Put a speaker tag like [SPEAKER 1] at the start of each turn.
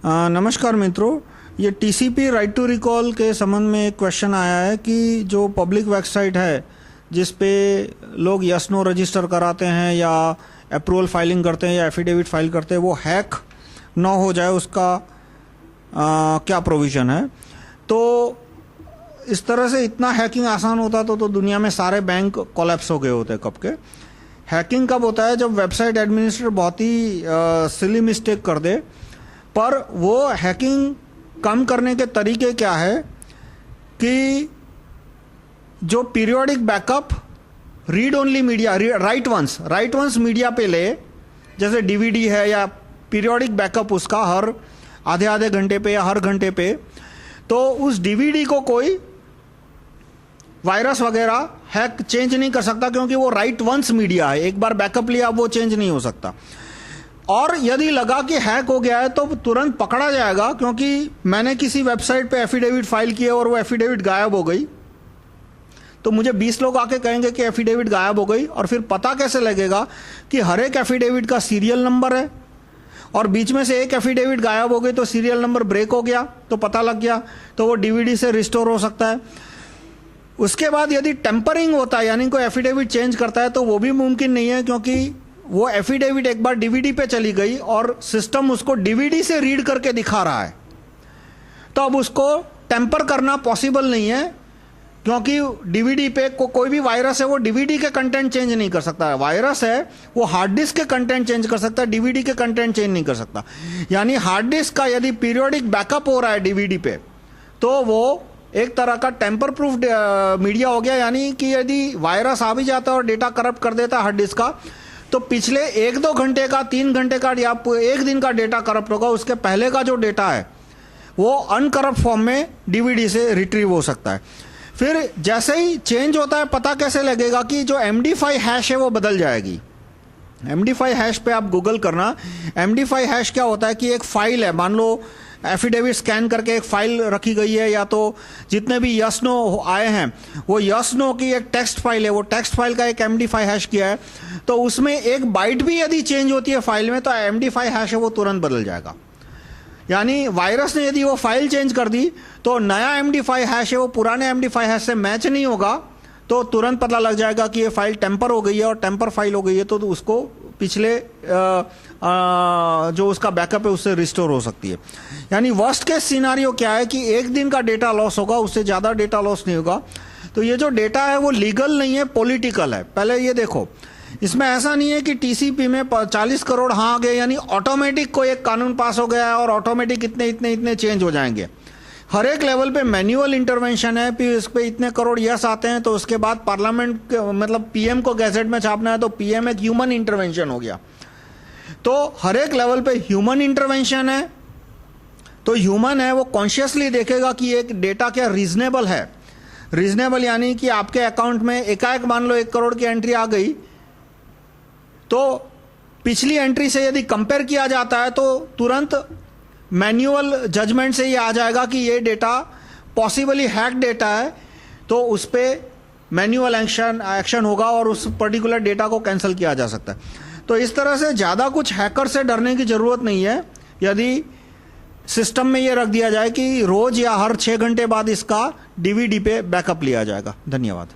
[SPEAKER 1] नमस्कार मित्रों, ये टीसीपी राइट टू रिकॉल के संबंध में एक क्वेश्चन आया है कि जो पब्लिक वेबसाइट है जिस पे लोग यस नो रजिस्टर कराते हैं या अप्रूवल फाइलिंग करते हैं या एफिडेविट फाइल करते हैं, वो हैक ना हो जाए उसका क्या प्रोविज़न है। तो इस तरह से इतना हैकिंग आसान होता तो दुनिया में सारे बैंक कोलैप्स हो गए होते कब के। हैकिंग कब होता है? जब वेबसाइट एडमिनिस्ट्रेटर बहुत ही सिली मिस्टेक कर दे। पर वो हैकिंग कम करने के तरीके क्या है कि जो periodic backup read only media, write once media पे ले, जैसे डीवीडी है या पीरियोडिक बैकअप उसका हर आधे घंटे पे या हर घंटे पे, तो उस डीवीडी को कोई वायरस वगैरह हैक चेंज नहीं कर सकता क्योंकि वो राइट वंस मीडिया है। एक बार बैकअप लिया वो चेंज नहीं हो सकता। और यदि लगा कि हैक हो गया है तो तुरंत पकड़ा जाएगा, क्योंकि मैंने किसी वेबसाइट पे एफिडेविट फाइल किया और वो एफिडेविट गायब हो गई तो मुझे 20 लोग आके कहेंगे कि एफिडेविट गायब हो गई। और फिर पता कैसे लगेगा कि हर एक एफिडेविट का सीरियल नंबर है और बीच में से एक एफिडेविट गायब हो गई तो सीरियल नंबर ब्रेक हो गया तो पता लग गया, तो वो डीवीडी से रिस्टोर हो सकता है। उसके बाद यदि टेम्परिंग होता है यानी कोई एफिडेविट चेंज करता है तो वो भी मुमकिन नहीं है, क्योंकि वो एफिडेविट एक बार डीवीडी पे चली गई और सिस्टम उसको डीवीडी से रीड करके दिखा रहा है, तो अब उसको टेम्पर करना पॉसिबल नहीं है, क्योंकि डीवीडी पे कोई भी वायरस है वो डीवीडी के कंटेंट चेंज नहीं कर सकता है। वायरस है वो हार्ड डिस्क के कंटेंट चेंज कर सकता है, डीवीडी के कंटेंट चेंज नहीं कर सकता। यानी हार्ड डिस्क का यदि पीरियोडिक बैकअप हो रहा है डीवीडी पे तो वो एक तरह का टेम्पर प्रूफ मीडिया हो गया। यानी कि यदि वायरस आ भी जाता है और डेटा करप्ट कर देता है हार्ड डिस्क का, तो पिछले 1-2 घंटे का, 3 घंटे का या 1 दिन का डेटा करप्ट होगा, उसके पहले का जो डेटा है वो अनकरप्ट फॉर्म में डीवीडी से रिट्रीव हो सकता है। फिर जैसे ही चेंज होता है पता कैसे लगेगा कि जो MD5 हैश है वो बदल जाएगी। MD5 हैश पे आप गूगल करना। MD5 हैश क्या होता है कि एक फाइल है, मान लो एफिडेविट स्कैन करके एक फाइल रखी गई है, या तो जितने भी यस नो आए हैं वो यस नो की एक टेक्स्ट फाइल है, वो टेक्स्ट फाइल का एक MD5 हैश किया है, तो उसमें एक बाइट भी यदि चेंज होती है फाइल में तो MD5 हैश है वो तुरंत बदल जाएगा। यानी वायरस ने यदि वो फाइल चेंज कर दी तो नया MD5 हैश है वो पुराने MD5 हैश से मैच नहीं होगा, तो तुरंत पता लग जाएगा कि ये फाइल टेम्पर हो गई है, और टेम्पर फाइल हो गई है तो उसको पिछले जो उसका बैकअप है उससे रिस्टोर हो सकती है। यानी वर्स्ट केस सिनारियो क्या है कि 1 दिन का डेटा लॉस होगा, उससे ज़्यादा डेटा लॉस नहीं होगा। तो ये जो डेटा है वो लीगल नहीं है, पॉलिटिकल है। पहले ये देखो, इसमें ऐसा नहीं है कि टीसीपी में 40 करोड़ हाँ आ गए यानी ऑटोमेटिक कोई एक कानून पास हो गया है और ऑटोमेटिक इतने चेंज हो जाएंगे। हर एक लेवल पे मैन्युअल इंटरवेंशन है। फिर इस पे इतने करोड़ यस आते हैं तो उसके बाद पार्लियामेंट मतलब पीएम को गैजेट में छापना है तो पीएम एक ह्यूमन इंटरवेंशन हो गया। तो हर एक लेवल पे ह्यूमन इंटरवेंशन है, तो ह्यूमन है वो कॉन्शियसली देखेगा कि एक डेटा क्या रीजनेबल है। रीजनेबल यानी कि आपके अकाउंट में एकाएक मान लो 1 करोड़ की एंट्री आ गई, तो पिछली एंट्री से यदि कंपेयर किया जाता है तो तुरंत मैन्युअल जजमेंट से ये आ जाएगा कि ये डेटा पॉसिबली हैक डेटा है, तो उस पर मैन्युअल एक्शन होगा और उस पर्टिकुलर डेटा को कैंसिल किया जा सकता है। तो इस तरह से ज़्यादा कुछ हैकर से डरने की ज़रूरत नहीं है यदि सिस्टम में ये रख दिया जाए कि रोज़ या हर 6 घंटे बाद इसका डीवीडी पे बैकअप लिया जाएगा। धन्यवाद।